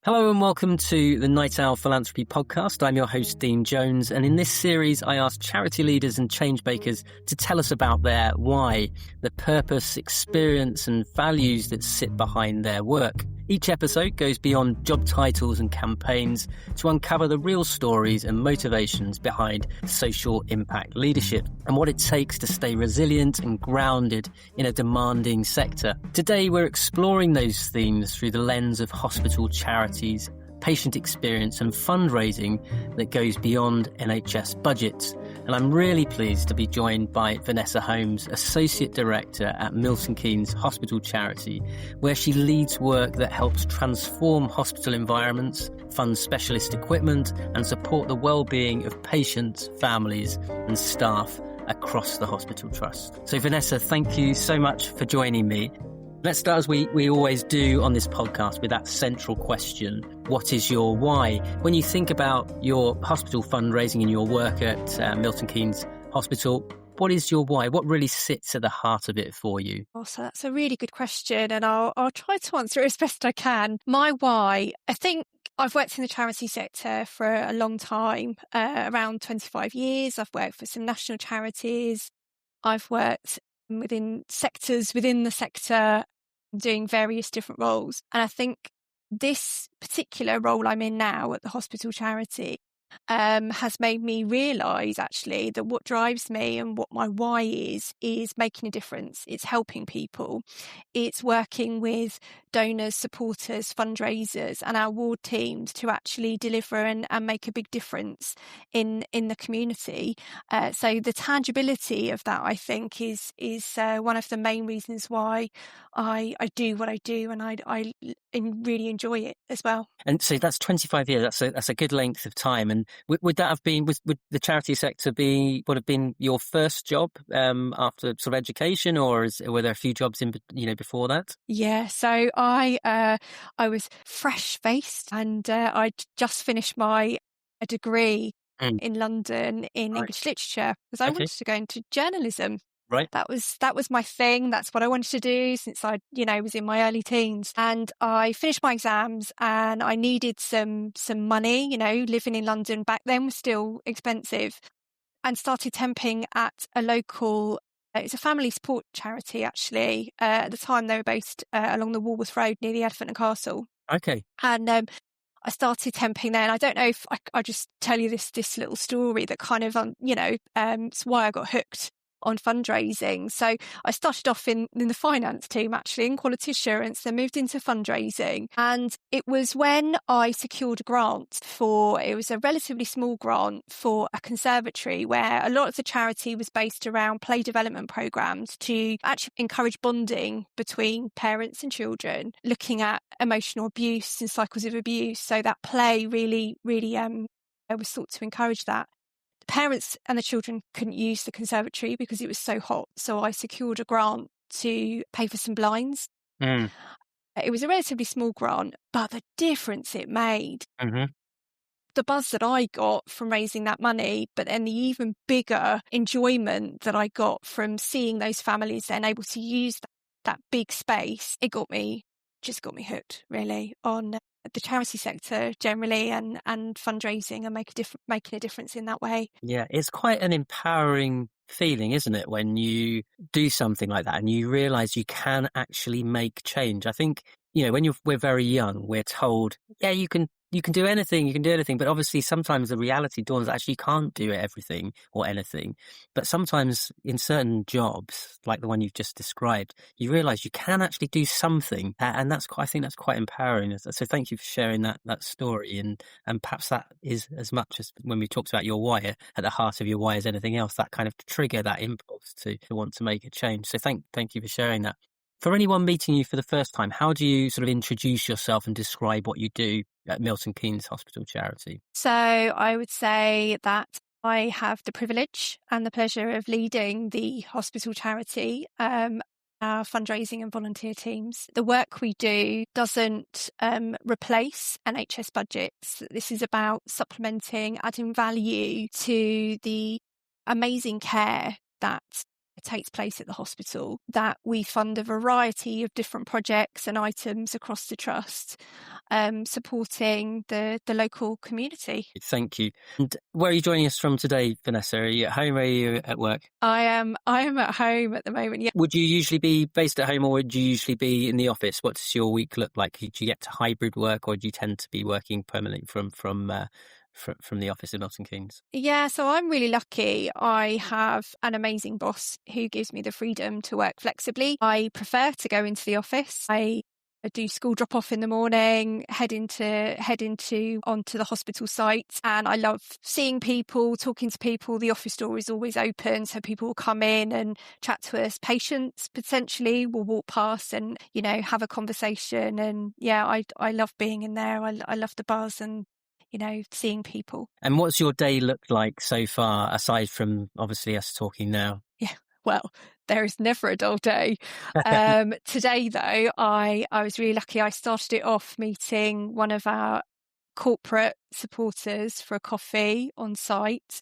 Hello and welcome to the Night Owl Philanthropy podcast. I'm your host, Dean Jones, and in this series I ask charity leaders and change makers to tell us about their why, the purpose, experience and values that sit behind their work. Each episode goes beyond job titles and campaigns to uncover the real stories and motivations behind social impact leadership and what it takes to stay resilient and grounded in a demanding sector. Today we're exploring those themes through the lens of hospital charities, patient experience and fundraising that goes beyond NHS budgets. And I'm really pleased to be joined by Vanessa Holmes, Associate Director at Milton Keynes Hospital Charity, where she leads work that helps transform hospital environments, fund specialist equipment and support the well-being of patients, families and staff across the hospital trust. So Vanessa, thank you so much for joining me. Let's start, as we always do on this podcast, with that central question. What is your why? When you think about your hospital fundraising and your work at Milton Keynes Hospital, what is your why? What really sits at the heart of it for you? Oh, so that's a really good question, and I'll try to answer it as best I can. My why, I think I've worked in the charity sector for a long time, around 25 years. I've worked for some national charities. I've worked within sectors within the sector, doing various different roles. And I think this particular role I'm in now at the hospital charity has made me realise actually that what drives me and what my why is making a difference. It's helping people. It's working with donors, supporters, fundraisers and our ward teams to actually deliver and make a big difference in the community. So the tangibility of that, I think, is one of the main reasons why I do what I do, and I really enjoy it as well. And so that's 25 years. That's a good length of time. And would that have been, would the charity sector would have been your first job after sort of education, or were there a few jobs before that? Yeah, so I was fresh faced, and I'd just finished my degree in London in English literature, because I wanted to go into journalism. Right. That was my thing. That's what I wanted to do since I was in my early teens. And I finished my exams and I needed some money, living in London back then was still expensive, and started temping at a local, it's a family support charity actually. At the time they were based along the Walworth Road near the Elephant and Castle. Okay. And I started temping there, and I don't know if I just tell you this little story that kind of, it's why I got hooked on fundraising. So I started off in the finance team, actually, in quality assurance, then moved into fundraising. And it was when I secured a grant it was a relatively small grant for a conservatory, where a lot of the charity was based around play development programs to actually encourage bonding between parents and children, looking at emotional abuse and cycles of abuse. So that play really, really was thought to encourage that. The parents and the children couldn't use the conservatory because it was so hot. So I secured a grant to pay for some blinds. It was a relatively small grant, but the difference it made, the buzz that I got from raising that money, but then the even bigger enjoyment that I got from seeing those families then able to use that big space, it just got me hooked really on the charity sector generally and fundraising and making a difference in that way. Yeah, it's quite an empowering feeling, isn't it, when you do something like that and you realise you can actually make change. I think, when we're very young, we're told, yeah, you can do anything, but obviously sometimes the reality dawns that actually you can't do everything or anything. But sometimes in certain jobs, like the one you've just described, you realise you can actually do something, and I think that's quite empowering. So thank you for sharing that story, and perhaps that is as much as when we talked about your why, at the heart of your why as anything else, that kind of trigger, that impulse to want to make a change. So thank you for sharing that. For anyone meeting you for the first time, how do you sort of introduce yourself and describe what you do at Milton Keynes Hospital Charity? So I would say that I have the privilege and the pleasure of leading the hospital charity, our fundraising and volunteer teams. The work we do doesn't replace NHS budgets. This is about supplementing, adding value to the amazing care that takes place at the hospital, that we fund a variety of different projects and items across the trust, supporting the local community. Thank you. And where are you joining us from today, Vanessa? Are you at home or are you at work? I am at home at the moment. Yeah. Would you usually be based at home or would you usually be in the office? What does your week look like? Do you get to hybrid work or do you tend to be working permanently from the office in Milton Keynes? Yeah, so I'm really lucky. I have an amazing boss who gives me the freedom to work flexibly. I prefer to go into the office. I do school drop off in the morning, head into onto the hospital site, and I love seeing people, talking to people. The office door is always open, so people will come in and chat to us. Patients potentially will walk past and have a conversation. And yeah, I love being in there. I love the buzz and seeing people. And what's your day looked like so far, aside from obviously us talking now? Yeah, well, there is never a dull day. Today, though, I was really lucky. I started it off meeting one of our corporate supporters for a coffee on site.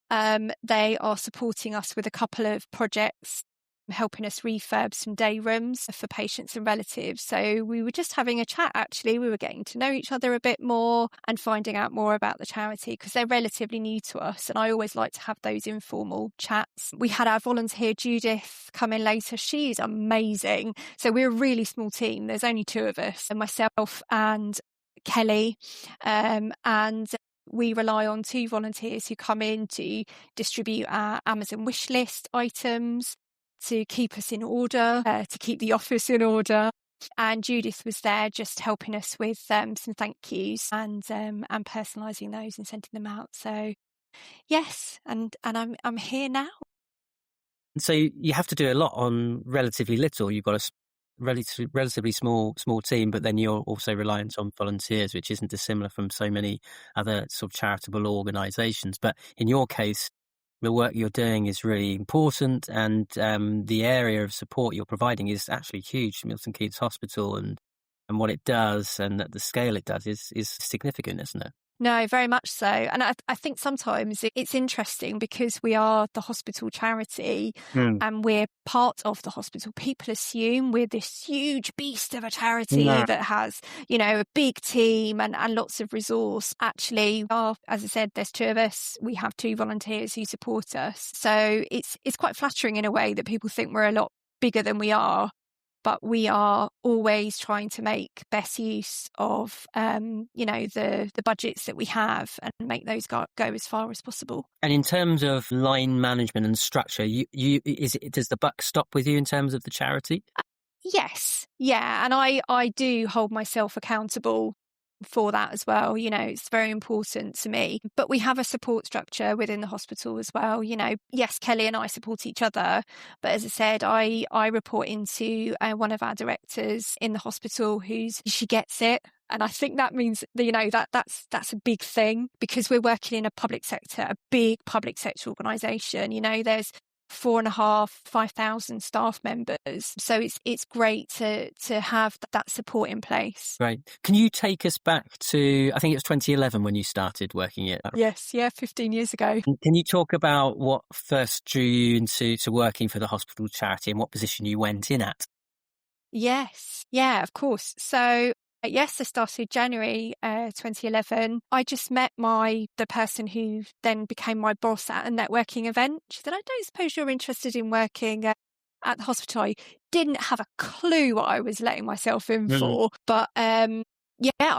They are supporting us with a couple of projects, helping us refurb some day rooms for patients and relatives. So we were just having a chat, actually. We were getting to know each other a bit more and finding out more about the charity because they're relatively new to us. And I always like to have those informal chats. We had our volunteer Judith come in later. She's amazing. So we're a really small team. There's only 2 of us, and myself and Kelly. And we rely on 2 volunteers who come in to distribute our Amazon wish list items, to keep us in order, to keep the office in order. And Judith was there just helping us with some thank yous and personalising those and sending them out. So yes, and I'm here now. So you have to do a lot on relatively little. You've got a relatively small team, but then you're also reliant on volunteers, which isn't dissimilar from so many other sort of charitable organisations. But in your case, the work you're doing is really important, and the area of support you're providing is actually huge. Milton Keynes Hospital and what it does and at the scale it does is significant, isn't it? No, very much so. And I think sometimes it's interesting because we are the hospital charity and we're part of the hospital. People assume we're this huge beast of a charity that has, a big team and lots of resource. Actually, as I said, there's 2 of us. We have 2 volunteers who support us. So it's quite flattering in a way that people think we're a lot bigger than we are. But we are always trying to make best use of, the budgets that we have and make those go as far as possible. And in terms of line management and structure, does the buck stop with you in terms of the charity? Yes, yeah, and I do hold myself accountable for that as well. It's very important to me. But we have a support structure within the hospital as well. Yes, Kelly and I support each other, but as I said, I report into one of our directors in the hospital she gets it. And I think that means that's a big thing because we're working in a public sector, a big public sector organisation. There's 4,500 staff members. So it's great to have that support in place. Right. Can you take us back to, I think it was 2011 when you started working at... Yes, 15 years ago. Can you talk about what first drew you into working for the hospital charity and what position you went in at? Yes, yeah, of course. So yes, I started January 2011. I just met the person who then became my boss at a networking event. She said, I don't suppose you're interested in working at the hospital. I didn't have a clue what I was letting myself in for. But I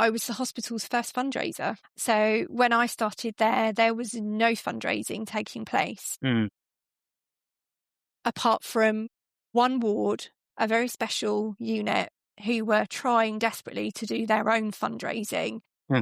was the hospital's first fundraiser. So when I started there was no fundraising taking place. Apart from one ward, a very special unit, who were trying desperately to do their own fundraising.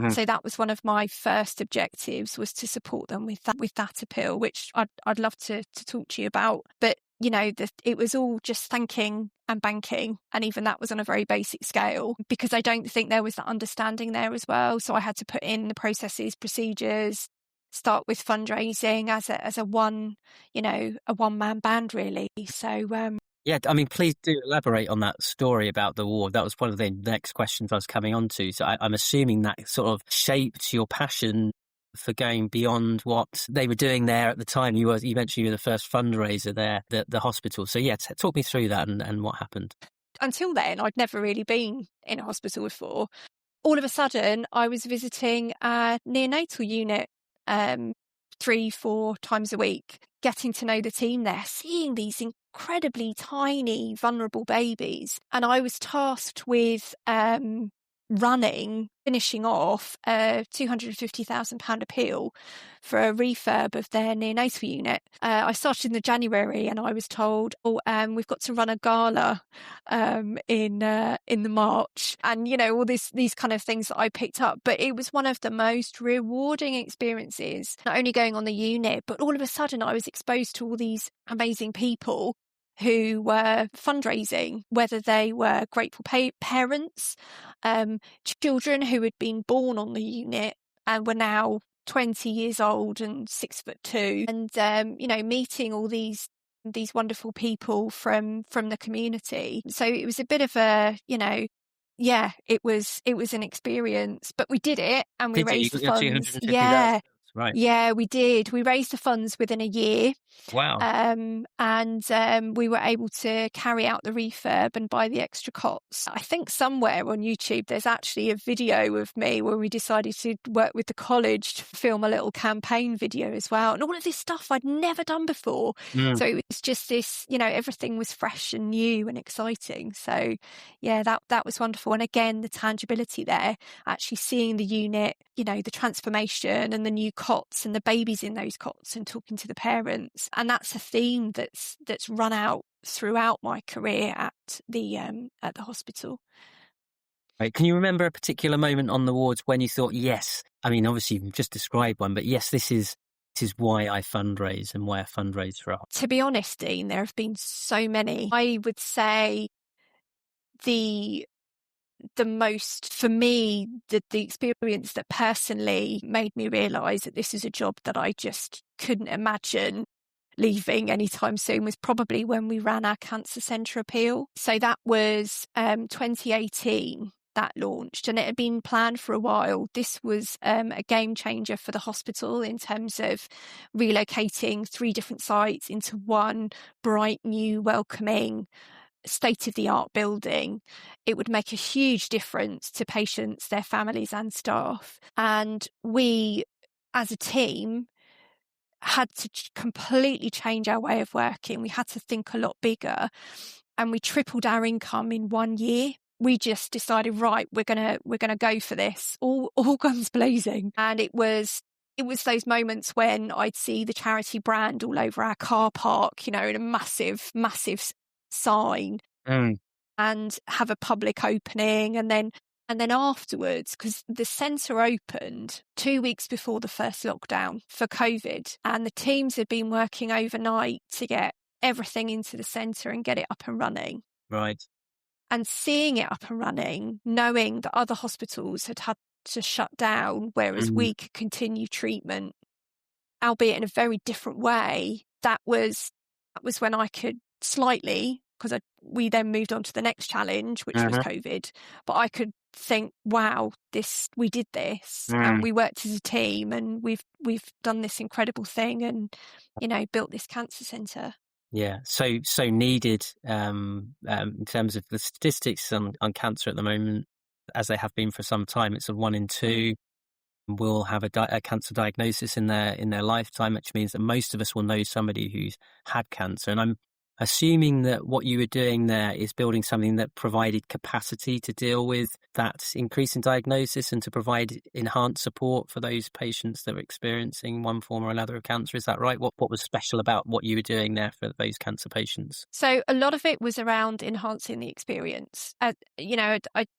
So that was one of my first objectives, was to support them with that appeal, which I'd love to talk to you about. But, it was all just thanking and banking. And even that was on a very basic scale because I don't think there was that understanding there as well. So I had to put in the processes, procedures, start with fundraising as a one-man band, really. So, yeah, I mean, please do elaborate on that story about the ward. That was one of the next questions I was coming on to. So I'm assuming that sort of shaped your passion for going beyond what they were doing there at the time. You mentioned you were the first fundraiser there, the hospital. So yeah, talk me through that and what happened. Until then, I'd never really been in a hospital before. All of a sudden, I was visiting a neonatal unit 3-4 times a week, getting to know the team there, seeing these incredibly tiny, vulnerable babies. And I was tasked with finishing off a £250,000 appeal for a refurb of their neonatal unit. I started in the January, and I was told, we've got to run a gala in the March, and all these kind of things that I picked up. But it was one of the most rewarding experiences, not only going on the unit, but all of a sudden I was exposed to all these amazing people who were fundraising, whether they were grateful parents, children who had been born on the unit and were now 20 years old and 6'2", and meeting all these wonderful people from the community. So it was a bit of a, it was an experience, but we did it, and we raised the funds. Yeah. Right. Yeah, we did. We raised the funds within a year. Wow. And we were able to carry out the refurb and buy the extra cots. I think somewhere on YouTube there's actually a video of me where we decided to work with the college to film a little campaign video as well. And all of this stuff I'd never done before. So it was just this, everything was fresh and new and exciting. So yeah, that was wonderful. And again, the tangibility there, actually seeing the unit, the transformation and the new cots and the babies in those cots and talking to the parents. And that's a theme that's run out throughout my career at the hospital. Right. Can you remember a particular moment on the wards when you thought, yes, I mean, obviously you've just described one, but yes, this is why I fundraise and why I fundraise for us? To be honest, Dean, there have been so many. I would say the most, for me, the experience that personally made me realise that this is a job that I just couldn't imagine leaving anytime soon was probably when we ran our cancer centre appeal. So that was 2018 that launched, and it had been planned for a while. This was a game changer for the hospital in terms of relocating 3 different sites into one bright, new, welcoming, state-of-the-art building. It would make a huge difference to patients, their families and staff. And we, as a team, had to completely change our way of working. We had to think a lot bigger, and we tripled our income in 1 year. We just decided, right, we're gonna go for this, all guns blazing. And it was those moments when I'd see the charity brand all over our car park, in a massive sign, and have a public opening, and then afterwards, because the centre opened 2 weeks before the first lockdown for COVID, and the teams had been working overnight to get everything into the centre and get it up and running. Right. And seeing it up and running, knowing that other hospitals had to shut down, whereas we could continue treatment, albeit in a very different way, that was when I could slightly, because we then moved on to the next challenge, which was COVID, but I could think, wow, we did this, and we worked as a team, and we've done this incredible thing, and built this cancer centre. Yeah, so needed in terms of the statistics on cancer at the moment, as they have been for some time. It's 1 in 2 will have a cancer diagnosis in their lifetime, which means that most of us will know somebody who's had cancer. And I'm assuming that what you were doing there is building something that provided capacity to deal with that increase in diagnosis and to provide enhanced support for those patients that were experiencing one form or another of cancer. Is that right? What was special about what you were doing there for those cancer patients? So a lot of it was around enhancing the experience. I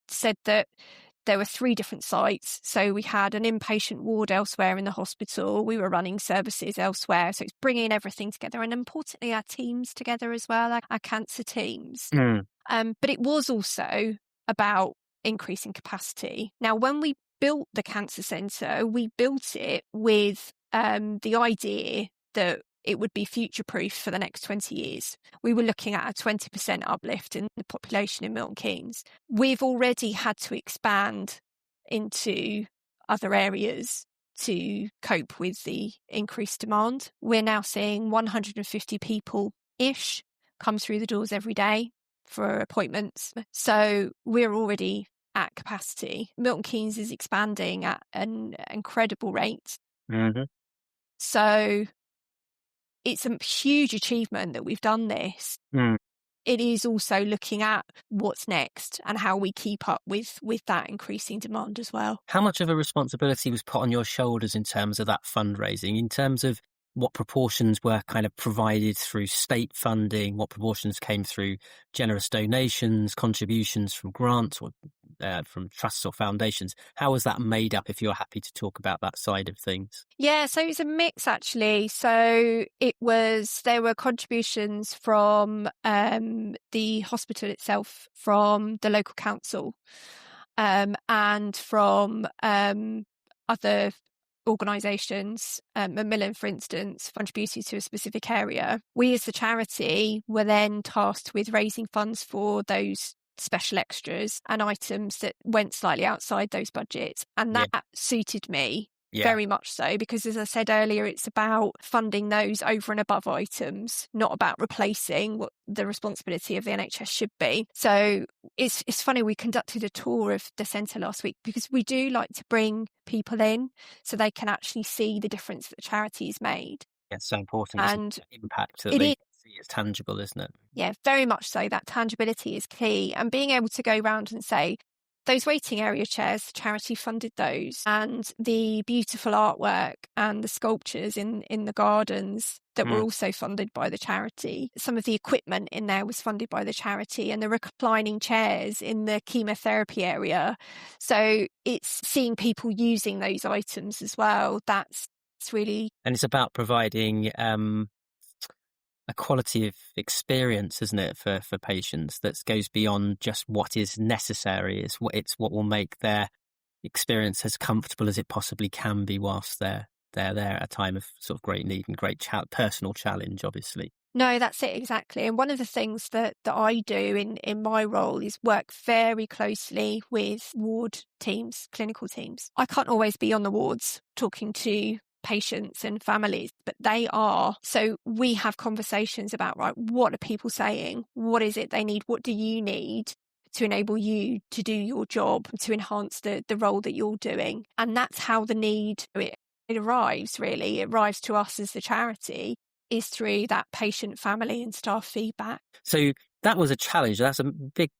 said that there were 3 different sites. So we had an inpatient ward elsewhere in the hospital. We were running services elsewhere. So it's bringing everything together, and importantly, our teams together as well, our cancer teams. But it was also about increasing capacity. Now, when we built the cancer centre, we built it with the idea that it would be future-proof for the next 20 years. We were looking at a 20% uplift in the population in Milton Keynes. We've already had to expand into other areas to cope with the increased demand. We're now seeing 150 people-ish come through the doors every day for appointments. So we're already at capacity. Milton Keynes is expanding at an incredible rate. Mm-hmm. So it's a huge achievement that we've done this. It is also looking at what's next and how we keep up with that increasing demand as well. How much of a responsibility was put on your shoulders in terms of that fundraising, in terms of what proportions were kind of provided through state funding, what proportions came through generous donations, contributions from grants or from trusts or foundations? How was that made up, if you're happy to talk about that side of things? Yeah, so it was a mix actually. So there were contributions from the hospital itself, from the local council, and from other organisations. Macmillan, for instance, contributed to a specific area. We as the charity were then tasked with raising funds for those special extras and items that went slightly outside those budgets. And that suited me very much so, because as I said earlier, it's about funding those over and above items, not about replacing what the responsibility of the NHS should be. So it's funny, we conducted a tour of the centre last week because we do like to bring people in so they can actually see the difference that the charity's made. It's so important, and the impact that they see is tangible, isn't it? Yeah, very much so. That tangibility is key. And being able to go around and say, those waiting area chairs, the charity funded those, and the beautiful artwork and the sculptures in the gardens that were also funded by the charity. Some of the equipment in there was funded by the charity, and the reclining chairs in the chemotherapy area. So it's seeing people using those items as well. It's really... And it's about providing a quality of experience, isn't it, for patients that goes beyond just what is necessary. It's what will make their experience as comfortable as it possibly can be whilst they're there at a time of sort of great need and great personal challenge, obviously. No, that's it, exactly. And one of the things that I do in my role is work very closely with ward teams, clinical teams. I can't always be on the wards talking to patients and families, but they are. So we have conversations about, right, what are people saying? What is it they need? What do you need to enable you to do your job, to enhance the role that you're doing? And that's how the need, it arrives, really. It arrives to us as the charity, is through that patient, family and staff feedback. So that was a challenge. That's a big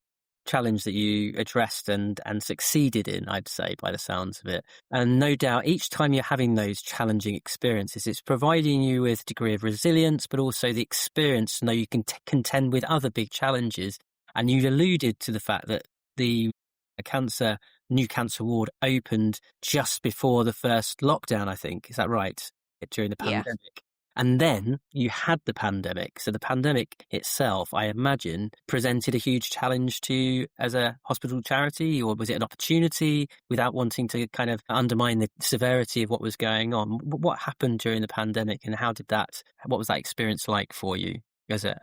challenge that you addressed and succeeded in, I'd say, by the sounds of it. And no doubt each time you're having those challenging experiences, it's providing you with a degree of resilience, but also the experience to know you can contend with other big challenges. And you alluded to the fact that the new cancer ward opened just before the first lockdown, I think. Is that right? During the pandemic. Yeah. And then you had the pandemic. So the pandemic itself, I imagine, presented a huge challenge to you as a hospital charity, or was it an opportunity without wanting to kind of undermine the severity of what was going on? What happened during the pandemic, and what was that experience like for you as a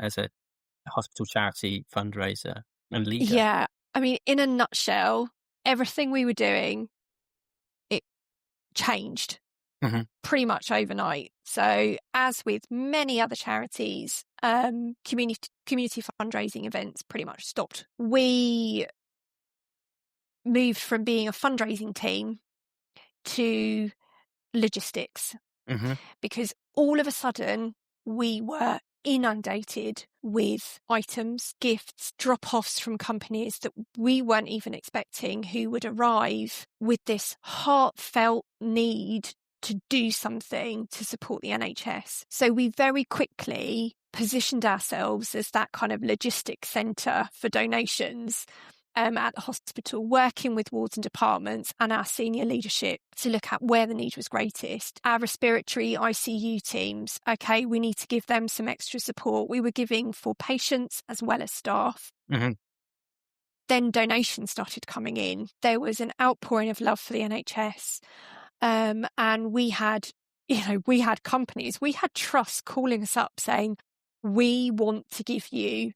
hospital charity fundraiser and leader? Yeah. I mean, in a nutshell, everything we were doing, it changed. Mm-hmm. Pretty much overnight. So as with many other charities, community fundraising events pretty much stopped. We moved from being a fundraising team to logistics, because all of a sudden we were inundated with items, gifts, drop-offs from companies that we weren't even expecting, who would arrive with this heartfelt need to do something to support the NHS. So we very quickly positioned ourselves as that kind of logistics centre for donations at the hospital, working with wards and departments and our senior leadership to look at where the need was greatest. Our respiratory ICU teams, okay, we need to give them some extra support. We were giving for patients as well as staff. Mm-hmm. Then donations started coming in. There was an outpouring of love for the NHS. And we had companies, we had trusts calling us up saying, we want to give you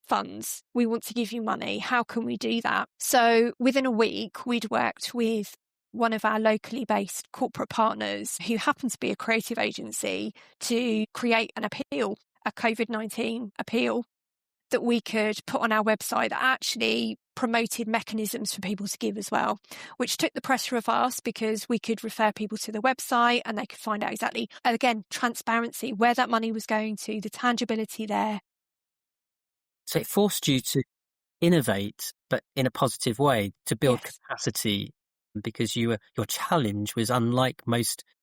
funds. We want to give you money. How can we do that? So within a week, we'd worked with one of our locally based corporate partners, who happened to be a creative agency, to create an appeal, a COVID-19 appeal that we could put on our website that actually promoted mechanisms for people to give as well, which took the pressure off us because we could refer people to the website and they could find out exactly, again, transparency, where that money was going to, the tangibility there. So it forced you to innovate, but in a positive way, to build Yes. capacity, because your challenge was unlike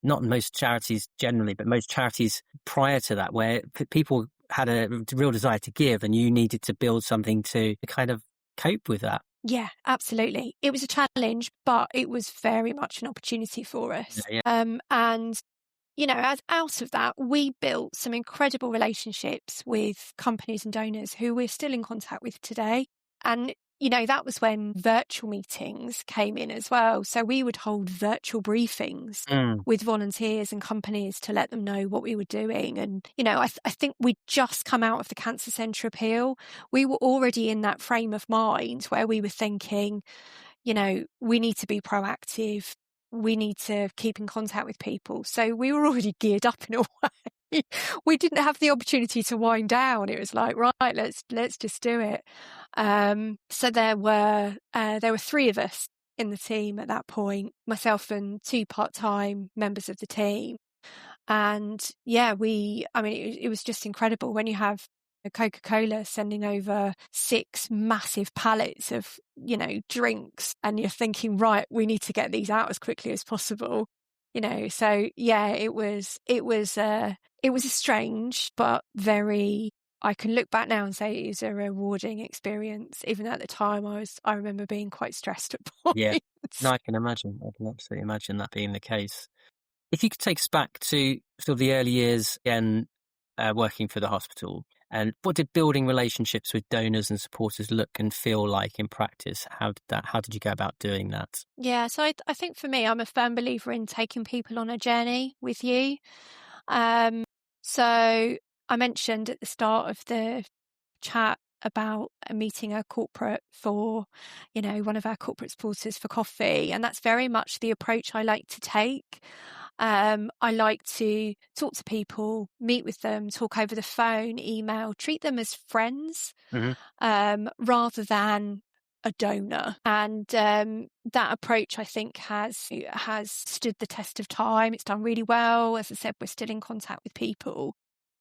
not most charities generally, but most charities prior to that, where people had a real desire to give and you needed to build something to kind of cope with that. Yeah, absolutely. It was a challenge, but it was very much an opportunity for us. Yeah. And as out of that, we built some incredible relationships with companies and donors who we're still in contact with today. And, that was when virtual meetings came in as well. So we would hold virtual briefings with volunteers and companies to let them know what we were doing. And, I think we'd just come out of the Cancer Centre appeal. We were already in that frame of mind where we were thinking, we need to be proactive. We need to keep in contact with people. So we were already geared up in a way. We didn't have the opportunity to wind down. It was like, right, let's just do it. So there were 3 of us in the team at that point, myself and 2 part-time members of the team. And yeah, it was just incredible when you have Coca-Cola sending over 6 massive pallets of, drinks, and you're thinking, right, we need to get these out as quickly as possible. So yeah, it was a strange, but I can look back now and say it was a rewarding experience. Even at the time, I remember being quite stressed at points. Yeah. No, I can imagine. I can absolutely imagine that being the case. If you could take us back to sort of the early years again, working for the hospital, and what did building relationships with donors and supporters look and feel like in practice? How did you go about doing that? Yeah, so I think for me, I'm a firm believer in taking people on a journey with you. So I mentioned at the start of the chat about meeting a corporate for, one of our corporate supporters for coffee. And that's very much the approach I like to take. I like to talk to people, meet with them, talk over the phone, email, treat them as friends, rather than a donor. And that approach, I think, has stood the test of time. It's done really well. As I said, we're still in contact with people.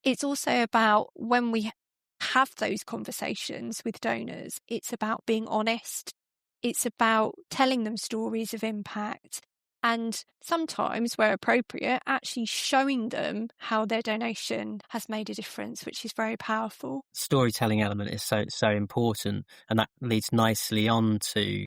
It's also about when we have those conversations with donors, it's about being honest. It's about telling them stories of impact. And sometimes, where appropriate, actually showing them how their donation has made a difference, which is very powerful. Storytelling element is so important, and that leads nicely on to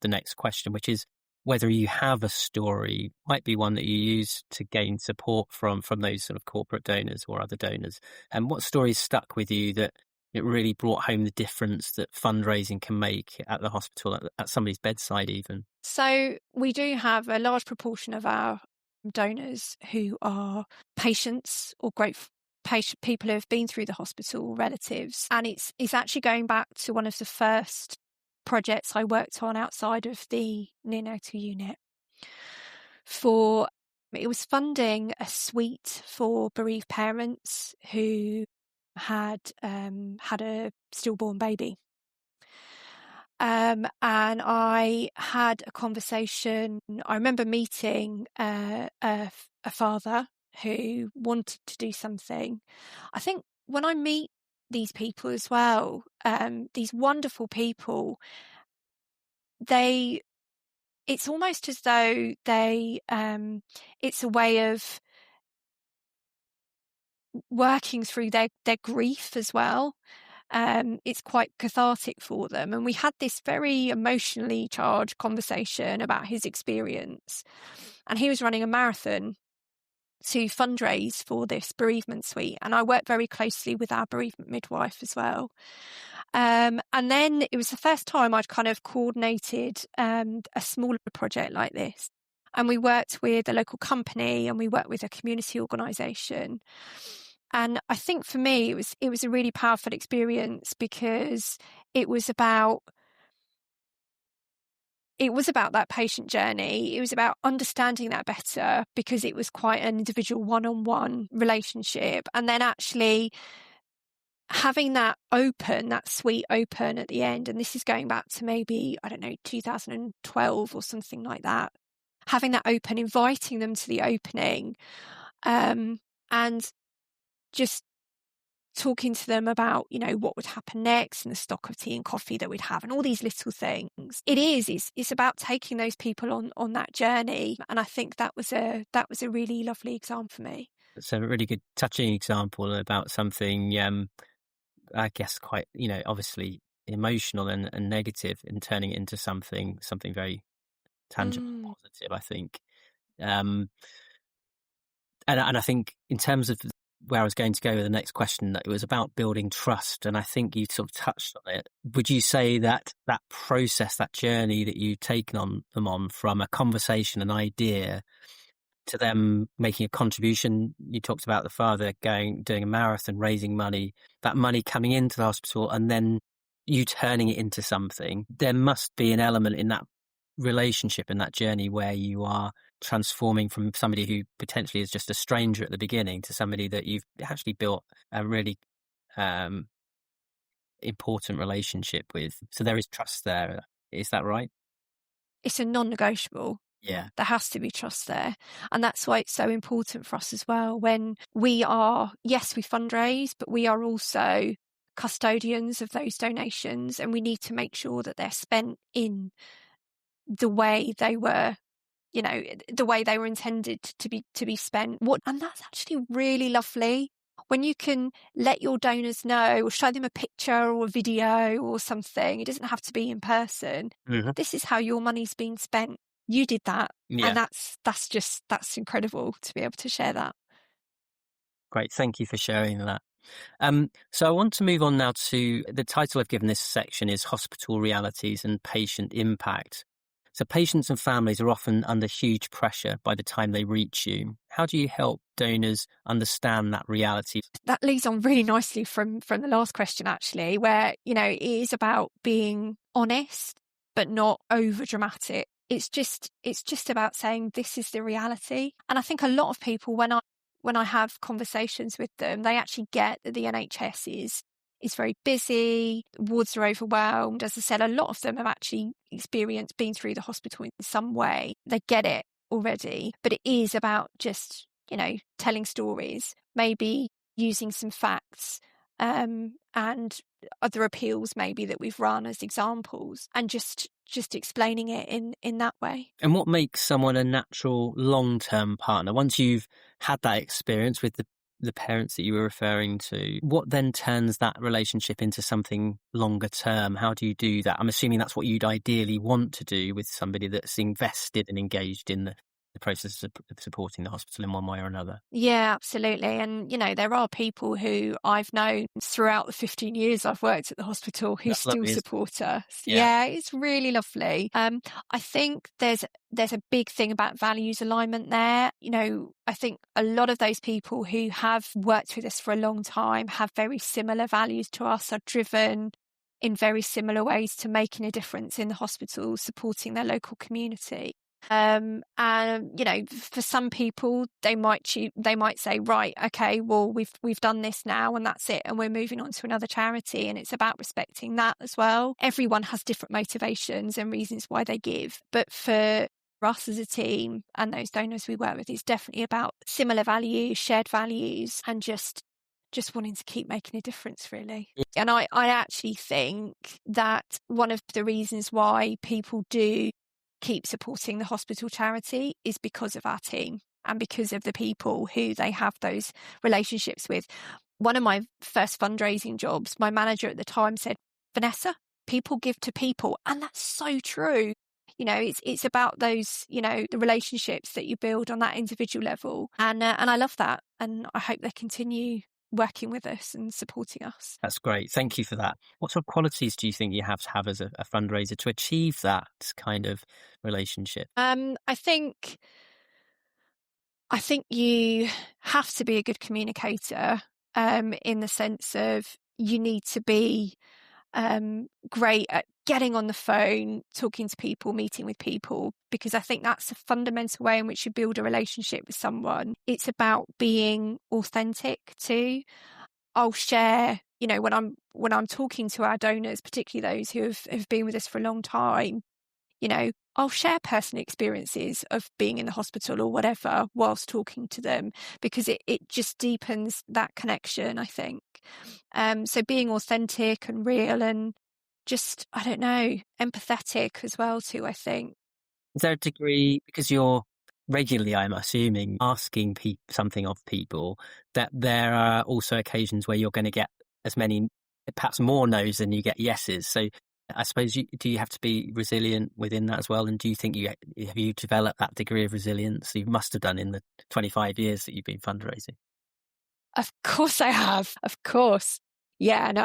the next question, which is whether you have a story, might be one that you use to gain support from those sort of corporate donors or other donors. And what stories stuck with you that it really brought home the difference that fundraising can make at the hospital, at somebody's bedside even? So we do have a large proportion of our donors who are patients or people who have been through the hospital, relatives. And it's actually going back to one of the first projects I worked on outside of the neonatal unit. It was funding a suite for bereaved parents who had a stillborn baby. And I had a conversation. I remember meeting a father who wanted to do something. I think when I meet these people as well, these wonderful people, it's almost as though it's a way of working through their grief as well. It's quite cathartic for them. And we had this very emotionally charged conversation about his experience. And he was running a marathon to fundraise for this bereavement suite. And I worked very closely with our bereavement midwife as well. And then it was the first time I'd kind of coordinated a smaller project like this. And we worked with a local company and we worked with a community organisation. And I think for me, it was a really powerful experience because it was about it was about that patient journey. It was about understanding that better, because it was quite an individual one-on-one relationship. And then actually having that sweet open at the end. And this is going back to maybe, I don't know, 2012 or something like that. Having that open, inviting them to the opening, and just talking to them about, what would happen next and the stock of tea and coffee that we'd have and all these little things. It's about taking those people on that journey. And I think that was a really lovely example for me. It's a really good, touching example about something, I guess quite, obviously emotional and negative, and turning it into something very tangible and positive, I think. And I think in terms of where I was going to go with the next question, that it was about building trust. And I think you sort of touched on it. Would you say that process, that journey that you've taken them on from a conversation, an idea, to them making a contribution? You talked about the father doing a marathon, raising money, that money coming into the hospital, and then you turning it into something. There must be an element in that relationship, in that journey, where you are transforming from somebody who potentially is just a stranger at the beginning to somebody that you've actually built a really important relationship with. So there is trust there. Is that right? It's a non-negotiable. Yeah. There has to be trust there. And that's why it's so important for us as well. When we fundraise, but we are also custodians of those donations, and we need to make sure that they're spent in the way they were, the way they were intended to be spent. And that's actually really lovely when you can let your donors know, or show them a picture or a video or something. It doesn't have to be in person. Mm-hmm. This is how your money's being spent. You did that. Yeah. And that's incredible to be able to share that. Great. Thank you for sharing that. So I want to move on now to the title I've given this section is Hospital Realities and Patient Impact. So patients and families are often under huge pressure by the time they reach you. How do you help donors understand that reality? That leads on really nicely from the last question, actually, where, it is about being honest, but not over dramatic. It's just about saying this is the reality. And I think a lot of people, when I have conversations with them, they actually get that the NHS is very busy, wards are overwhelmed. As I said, a lot of them have actually been through the hospital in some way. They get it already, but it is about just, telling stories, maybe using some facts, and other appeals maybe that we've run as examples, and just explaining it in that way. And what makes someone a natural long-term partner? Once you've had that experience with the parents that you were referring to, what then turns that relationship into something longer term? How do you do that? I'm assuming that's what you'd ideally want to do with somebody that's invested and engaged in the process of supporting the hospital in one way or another. Yeah, absolutely. And, there are people who I've known throughout the 15 years I've worked at the hospital who That's still lovely, support us. Yeah. Yeah, it's really lovely. I think there's a big thing about values alignment there. I think a lot of those people who have worked with us for a long time have very similar values to us, are driven in very similar ways to making a difference in the hospital, supporting their local community. And for some people, they might say, right, okay, well, we've done this now and that's it, and we're moving on to another charity. And it's about respecting that as well. Everyone has different motivations and reasons why they give, but for us as a team and those donors we work with, it's definitely about similar values, shared values, and just wanting to keep making a difference, really. And I actually think that one of the reasons why people do keep supporting the hospital charity is because of our team and because of the people who they have those relationships with. One of my first fundraising jobs, my manager at the time said, Vanessa, people give to people. And that's so true. It's about those, the relationships that you build on that individual level. And I love that. And I hope they continue working with us and supporting us. That's great. Thank you for that. What sort of qualities do you think you have to have as a fundraiser to achieve that kind of relationship? I think you have to be a good communicator, in the sense of you need to be great at getting on the phone, talking to people, meeting with people, because I think that's a fundamental way in which you build a relationship with someone. It's about being authentic too. I'll share, when I'm talking to our donors, particularly those who have been with us for a long time, I'll share personal experiences of being in the hospital or whatever whilst talking to them, because it just deepens that connection, I think. So being authentic and real and just, I don't know, empathetic as well too, I think. Is there a degree, because you're regularly, I'm assuming, asking something of people, that there are also occasions where you're going to get as many, perhaps more no's than you get yeses. So I suppose, do you have to be resilient within that as well? And do you think have you developed that degree of resilience you must have done in the 25 years that you've been fundraising? Of course I have. Of course. Yeah, no,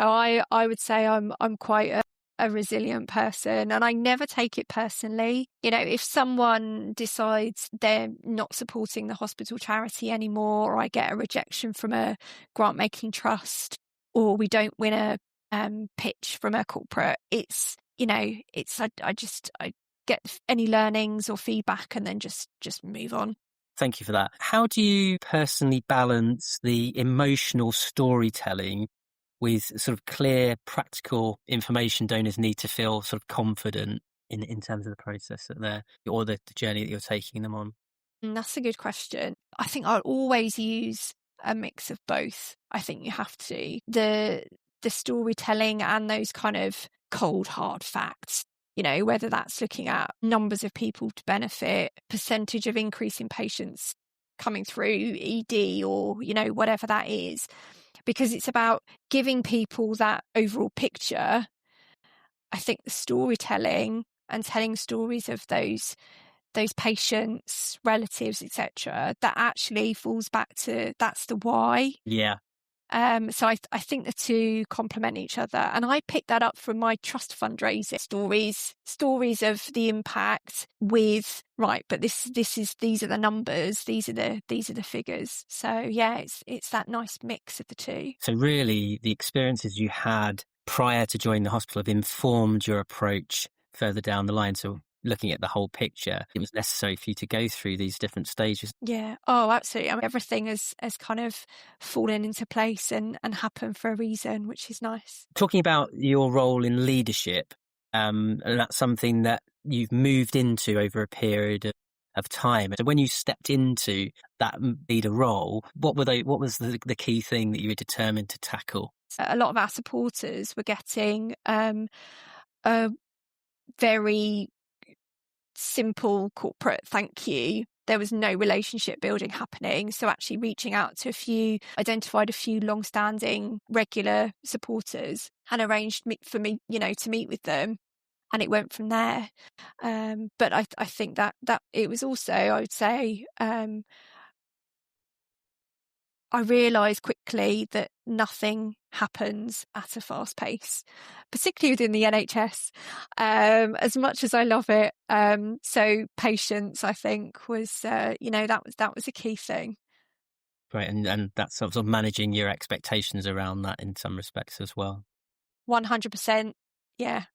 I would say I'm quite a resilient person, and I never take it personally. If someone decides they're not supporting the hospital charity anymore, or I get a rejection from a grant making trust, or we don't win a pitch from a corporate, I get any learnings or feedback and then just move on. Thank you for that. How do you personally balance the emotional storytelling with sort of clear, practical information donors need to feel sort of confident in terms of the process or the journey that you're taking them on? That's a good question. I think I'll always use a mix of both. I think you have to. The storytelling and those kind of cold, hard facts, whether that's looking at numbers of people to benefit, percentage of increase in patients coming through ED, or, whatever that is, because it's about giving people that overall picture. I think the storytelling and telling stories of those patients, relatives, etc., that actually falls back to, that's the why. Yeah. So I think the two complement each other, and I picked that up from my trust fundraising stories of the impact with, right, but these are the numbers, these are the figures. So yeah, it's that nice mix of the two. So really, the experiences you had prior to joining the hospital have informed your approach further down the line. So looking at the whole picture, it was necessary for you to go through these different stages. Yeah. Oh, absolutely. I mean, everything has kind of fallen into place and happened for a reason, which is nice. Talking about your role in leadership, and that's something that you've moved into over a period of time. So when you stepped into that leader role, what was the key thing that you were determined to tackle? A lot of our supporters were getting a very simple corporate thank you. There was no relationship building happening. So actually reaching out to identified a few long-standing regular supporters and arranged for me, to meet with them. And it went from there. But I think that it was also, I would say, I realised quickly that nothing happens at a fast pace, particularly within the NHS, as much as I love it. So patience, I think, was, that was a key thing. Right, and that's sort of managing your expectations around that in some respects as well. 100%, yeah.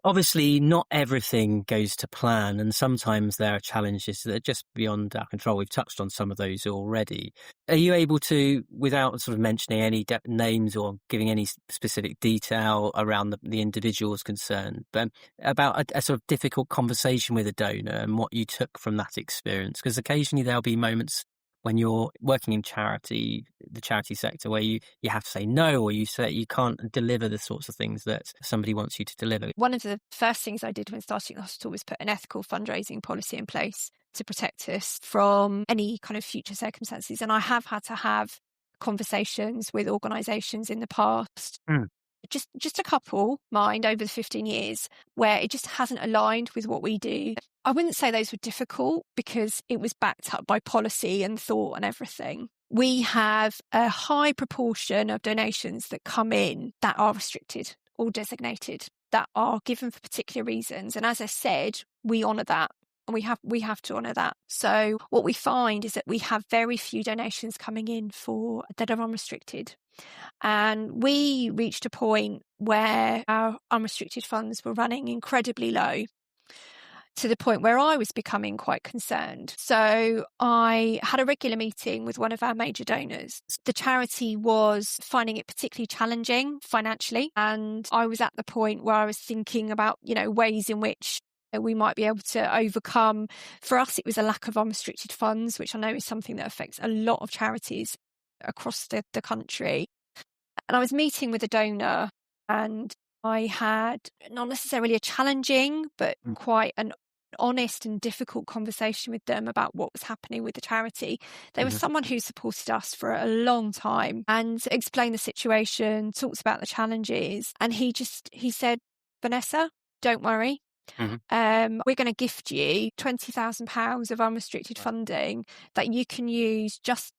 Obviously, not everything goes to plan, and sometimes there are challenges that are just beyond our control. We've touched on some of those already. Are you able to, without sort of mentioning any names or giving any specific detail around the individuals concerned, but about a sort of difficult conversation with a donor and what you took from that experience? Because occasionally there'll be moments when you're working in the charity sector, where you have to say no, or you say you can't deliver the sorts of things that somebody wants you to deliver. One of the first things I did when starting the hospital was put an ethical fundraising policy in place to protect us from any kind of future circumstances. And I have had to have conversations with organisations in the past, just a couple, mind, over the 15 years, where it just hasn't aligned with what we do. I wouldn't say those were difficult, because it was backed up by policy and thought and everything. We have a high proportion of donations that come in that are restricted or designated, that are given for particular reasons. And as I said, we honour that. And we have to honour that. So what we find is that we have very few donations coming in that are unrestricted. And we reached a point where our unrestricted funds were running incredibly low, to the point where I was becoming quite concerned. So I had a regular meeting with one of our major donors. The charity was finding it particularly challenging financially, and I was at the point where I was thinking about, ways in which we might be able to overcome. For us, it was a lack of unrestricted funds, which I know is something that affects a lot of charities across the country. And I was meeting with a donor, and I had not necessarily a challenging, but quite an honest and difficult conversation with them about what was happening with the charity. There was someone who supported us for a long time and explained the situation, talked about the challenges, and he said, "Vanessa, don't worry. We're going to gift you £20,000 of unrestricted funding that you can use just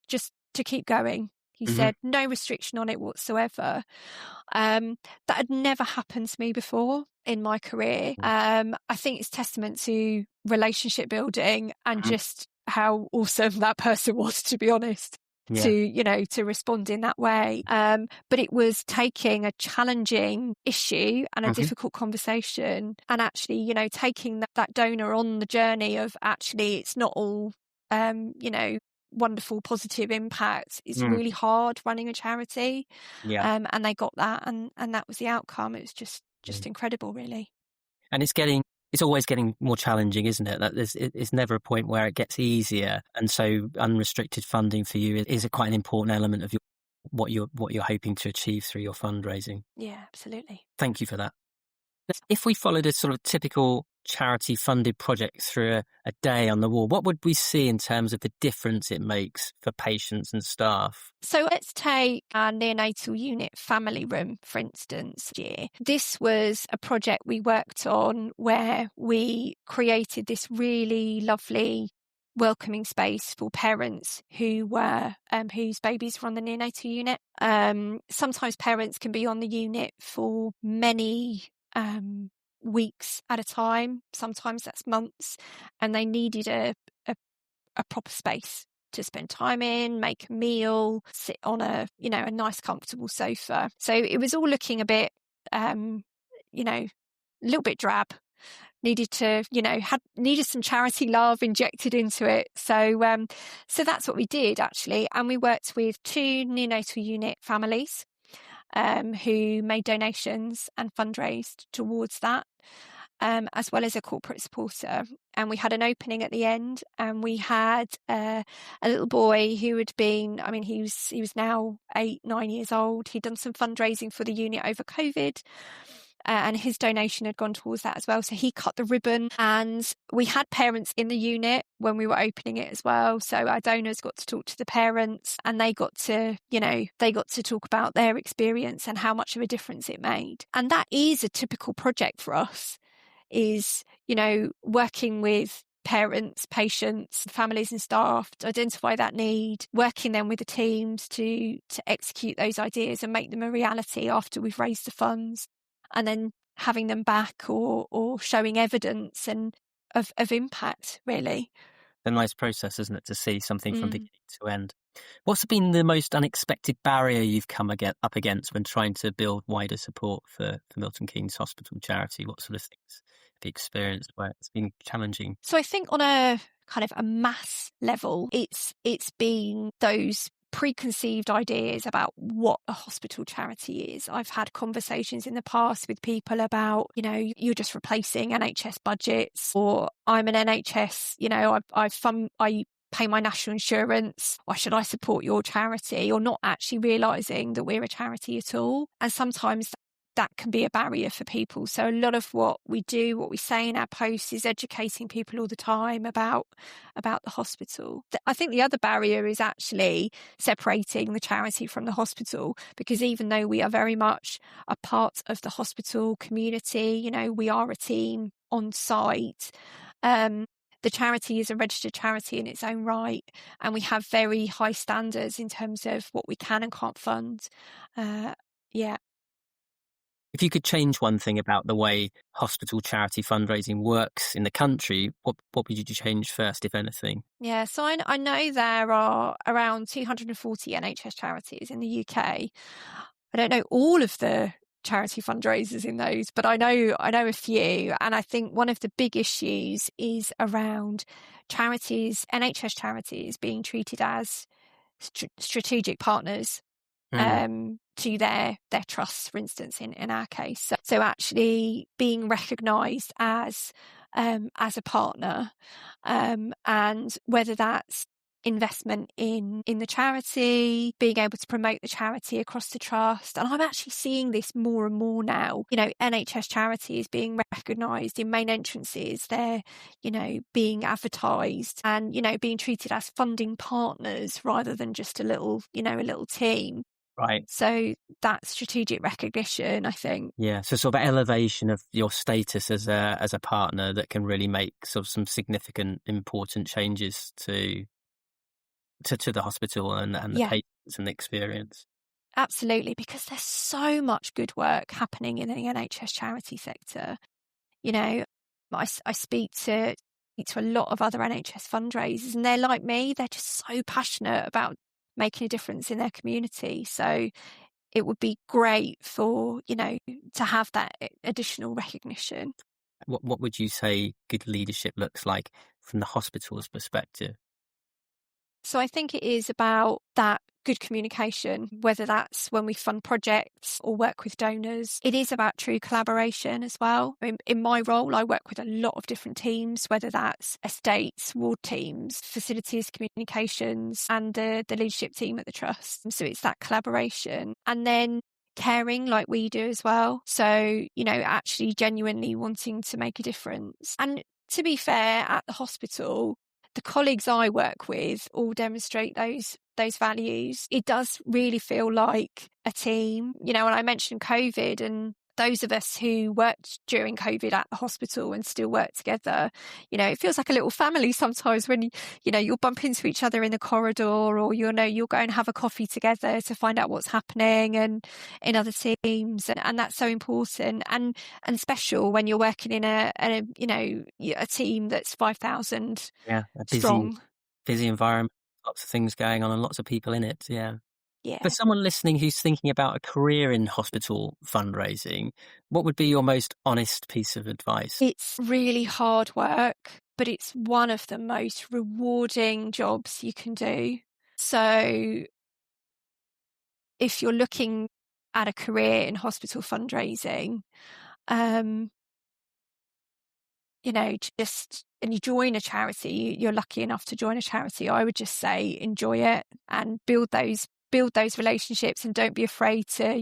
to keep going." He said, no restriction on it whatsoever. That had never happened to me before in my career. I think it's testament to relationship building and just how awesome that person was, to be honest. To respond in that way. But it was taking a challenging issue and a difficult conversation and actually, taking that donor on the journey of actually it's not all, wonderful positive impact. It's really hard running a charity. And they got that and that was the outcome. It was just incredible, really. And it's always getting more challenging, isn't it? That it's never a point where it gets easier. And so unrestricted funding for you is quite an important element of what you're hoping to achieve through your fundraising. Yeah, absolutely. Thank you for that. If we followed a sort of typical charity-funded project through a day on the wall, what would we see in terms of the difference it makes for patients and staff? So let's take our neonatal unit family room, for instance. This was a project we worked on where we created this really lovely welcoming space for parents who were whose babies were on the neonatal unit. Sometimes parents can be on the unit for many weeks at a time. Sometimes that's months, and they needed a proper space to spend time in, make a meal, sit on a nice comfortable sofa. So it was all looking a bit a little bit drab. Needed some charity love injected into it. So that's what we did, actually. And we worked with 2 neonatal unit families who made donations and fundraised towards that, as well as a corporate supporter. And we had an opening at the end, and we had a little boy who had been, he was now 8-9 years old. He'd done some fundraising for the unit over COVID. And his donation had gone towards that as well. So he cut the ribbon, and we had parents in the unit when we were opening it as well. So our donors got to talk to the parents, and they got to talk about their experience and how much of a difference it made. And that is a typical project for us, is, working with parents, patients, families and staff to identify that need, working then with the teams to execute those ideas and make them a reality after we've raised the funds. And then having them back or showing evidence and of impact, really. A nice process, isn't it, to see something from beginning to end. What's been the most unexpected barrier you've come up against when trying to build wider support for Milton Keynes Hospital Charity? What sort of things have you experienced where it's been challenging? So I think on a kind of a mass level, it's been those preconceived ideas about what a hospital charity is. I've had conversations in the past with people about, you're just replacing NHS budgets, or I'm an NHS, I pay my national insurance. Why should I support your charity? Or not actually realising that we're a charity at all. And sometimes that can be a barrier for people. So a lot of what we do, what we say in our posts, is educating people all the time about the hospital. I think the other barrier is actually separating the charity from the hospital, because even though we are very much a part of the hospital community, we are a team on site. The charity is a registered charity in its own right, and we have very high standards in terms of what we can and can't fund. If you could change one thing about the way hospital charity fundraising works in the country, what would you change first, if anything? Yeah, so I know there are around 240 NHS charities in the UK. I don't know all of the charity fundraisers in those, but I know a few. And I think one of the big issues is around charities, NHS charities, being treated as strategic partners to their trusts, for instance, in our case. So actually being recognised as a partner, and whether that's investment in the charity, being able to promote the charity across the trust. And I'm actually seeing this more and more now. NHS charities being recognised in main entrances, they're, being advertised and, being treated as funding partners rather than just a little team. Right. So that strategic recognition, I think. Yeah. So sort of elevation of your status as a partner that can really make sort of some significant, important changes to the hospital and the patients and the experience. Absolutely, because there's so much good work happening in the NHS charity sector. I speak to a lot of other NHS fundraisers, and they're like me. They're just so passionate about making a difference in their community. So it would be great for, to have that additional recognition. What would you say good leadership looks like from the hospital's perspective? So I think it is about that good communication, whether that's when we fund projects or work with donors. It is about true collaboration as well. In my role, I work with a lot of different teams, whether that's estates, ward teams, facilities, communications, and the leadership team at the trust. So it's that collaboration. And then caring like we do as well. So, actually genuinely wanting to make a difference. And to be fair, at the hospital, the colleagues I work with all demonstrate those values. It does really feel like a team. And I mentioned COVID, and those of us who worked during COVID at the hospital and still work together, it feels like a little family sometimes when, you'll bump into each other in the corridor, or, you'll go and have a coffee together to find out what's happening and in other teams. And that's so important and special when you're working in a team that's 5,000 strong. Busy environment, lots of things going on and lots of people in it. Yeah. Yeah. For someone listening who's thinking about a career in hospital fundraising, what would be your most honest piece of advice? It's really hard work, but it's one of the most rewarding jobs you can do. So if you're looking at a career in hospital fundraising, and you join a charity, you're lucky enough to join a charity, I would just say enjoy it and build those relationships, and don't be afraid to,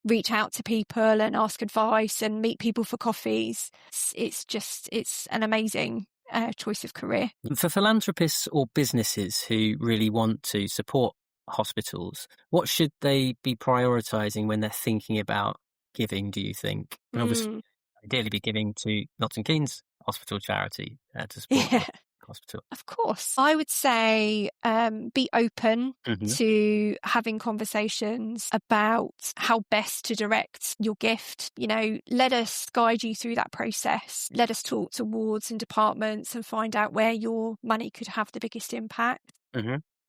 reach out to people and ask advice and meet people for coffees. It's an amazing choice of career. For philanthropists or businesses who really want to support hospitals, what should they be prioritising when they're thinking about giving, do you think? And obviously, ideally be giving to Milton Keynes Hospital Charity to support the hospital. Of course. I would say be open to having conversations about how best to direct your gift. Let us guide you through that process. Let us talk to wards and departments and find out where your money could have the biggest impact.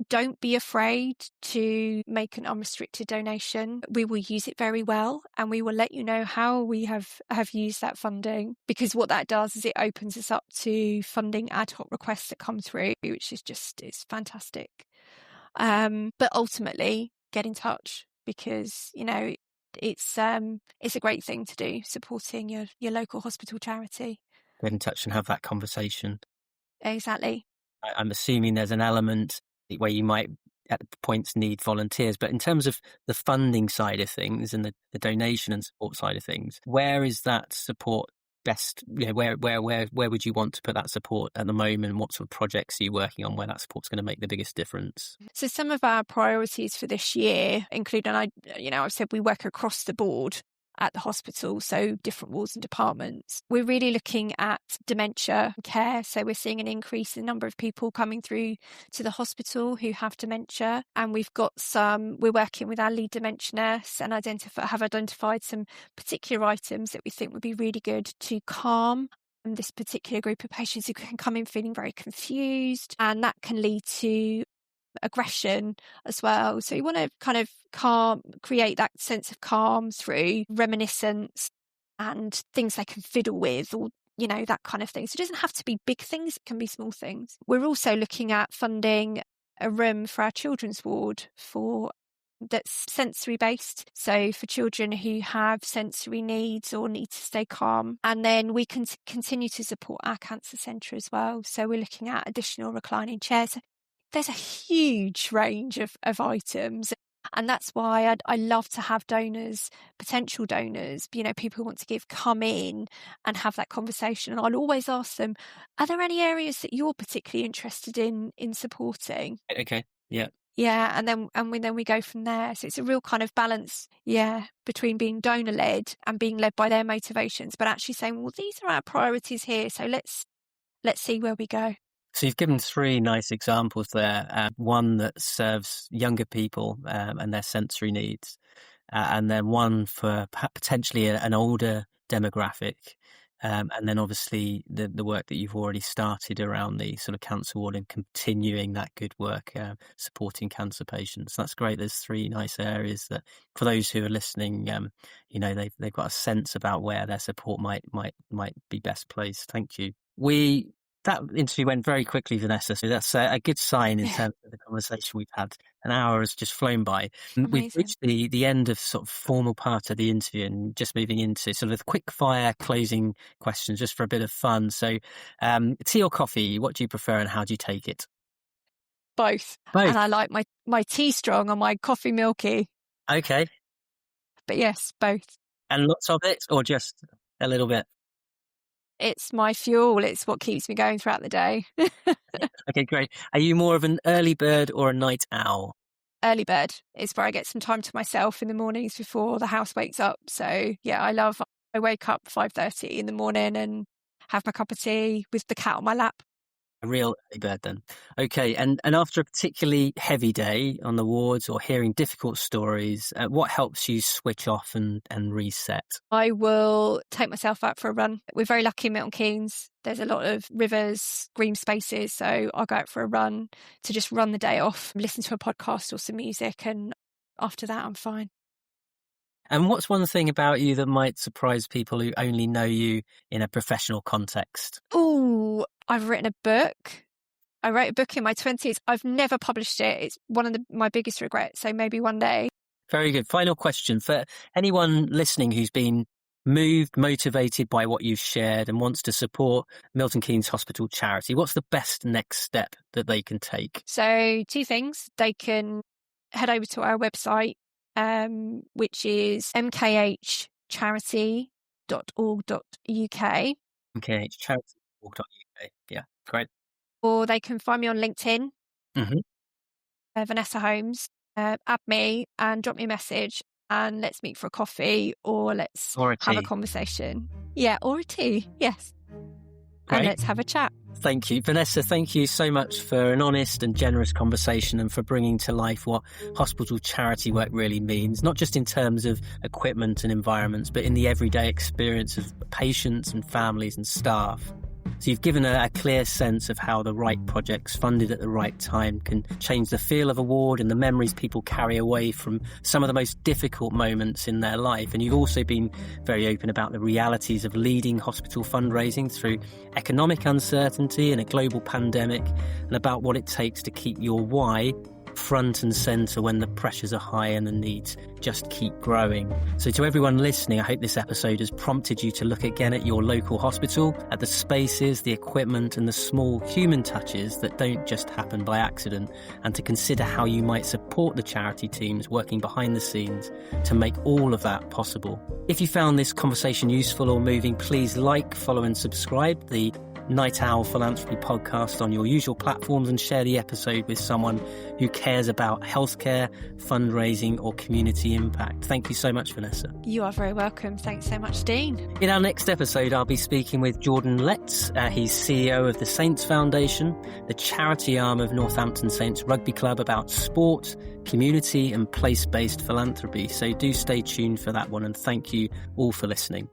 Don't be afraid to make an unrestricted donation. We will use it very well, and we will let you know how we have used that funding, because what that does is it opens us up to funding ad hoc requests that come through, which is it's fantastic. But ultimately, get in touch, because it's a great thing to do, supporting your local hospital charity. Get in touch and have that conversation. Exactly. I'm assuming there's an element where you might at points need volunteers, but in terms of the funding side of things and the donation and support side of things, where is that support best? Where would you want to put that support at the moment? What sort of projects are you working on where that support's going to make the biggest difference? So some of our priorities for this year include, and I've said we work across the board. at the hospital, so different wards and departments. We're really looking at dementia care, so we're seeing an increase in the number of people coming through to the hospital who have dementia, and we're working with our lead dementia nurse and have identified some particular items that we think would be really good to calm this particular group of patients who can come in feeling very confused, and that can lead to aggression as well. So you want to kind of create that sense of calm through reminiscence and things they can fiddle with, or that kind of thing. So it doesn't have to be big things, it can be small things. We're also looking at funding a room for our children's ward that's sensory based, so for children who have sensory needs or need to stay calm. And then we can continue to support our cancer centre as well, so we're looking at additional reclining chairs. There's a huge range of items, and that's why I love to have donors, potential donors, people who want to give, come in and have that conversation. And I'll always ask them, are there any areas that you're particularly interested in supporting? Okay, yeah. Yeah, and then we go from there. So it's a real kind of balance, between being donor-led and being led by their motivations, but actually saying, well, these are our priorities here, so let's see where we go. So you've given 3 nice examples there. One that serves younger people and their sensory needs, and then one for potentially an older demographic. And then obviously the work that you've already started around the sort of cancer ward and continuing that good work, supporting cancer patients. That's great. There's 3 nice areas that, for those who are listening, they've got a sense about where their support might be best placed. Thank you. That interview went very quickly, Vanessa, so that's a good sign in terms of the conversation we've had. An hour has just flown by. Amazing. We've reached the end of sort of formal part of the interview and just moving into sort of quick fire closing questions just for a bit of fun. So tea or coffee, what do you prefer and how do you take it? Both. And I like my tea strong or my coffee milky. Okay. But yes, both. And lots of it or just a little bit? It's my fuel. It's what keeps me going throughout the day. Okay, great. Are you more of an early bird or a night owl? Early bird. It's where I get some time to myself in the mornings before the house wakes up. So yeah, I wake up 5:30 in the morning and have my cup of tea with the cat on my lap. A real early bird then. Okay, and after a particularly heavy day on the wards or hearing difficult stories, what helps you switch off and reset? I will take myself out for a run. We're very lucky in Milton Keynes. There's a lot of rivers, green spaces, so I'll go out for a run to just run the day off, listen to a podcast or some music, and after that I'm fine. And what's one thing about you that might surprise people who only know you in a professional context? Oh, I've written a book. I wrote a book in my 20s. I've never published it. It's one of my biggest regrets. So maybe one day. Very good. Final question for anyone listening who's been moved, motivated by what you've shared and wants to support Milton Keynes Hospital Charity. What's the best next step that they can take? So 2 things. They can head over to our website, which is mkhcharity.org.uk. mkhcharity.org.uk. Yeah, great. Or they can find me on LinkedIn, Vanessa Holmes. Add me and drop me a message and let's meet for a coffee or let's have a conversation. Yeah, or a tea, yes. Great. And let's have a chat. Thank you. Vanessa, thank you so much for an honest and generous conversation and for bringing to life what hospital charity work really means, not just in terms of equipment and environments, but in the everyday experience of patients and families and staff. So you've given a clear sense of how the right projects funded at the right time can change the feel of a ward and the memories people carry away from some of the most difficult moments in their life. And you've also been very open about the realities of leading hospital fundraising through economic uncertainty and a global pandemic, and about what it takes to keep your why front and centre when the pressures are high and the needs just keep growing. So to everyone listening, I hope this episode has prompted you to look again at your local hospital, at the spaces, the equipment and the small human touches that don't just happen by accident, and to consider how you might support the charity teams working behind the scenes to make all of that possible. If you found this conversation useful or moving, please like, follow and subscribe. The Night Owl Philanthropy podcast on your usual platforms and share the episode with someone who cares about healthcare, fundraising or community impact. Thank you so much, Vanessa. You are very welcome. Thanks so much, Dean. In our next episode, I'll be speaking with Jordan Letts. He's CEO of the Saints Foundation, the charity arm of Northampton Saints Rugby Club, about sport, community and place-based philanthropy. So do stay tuned for that one, and thank you all for listening.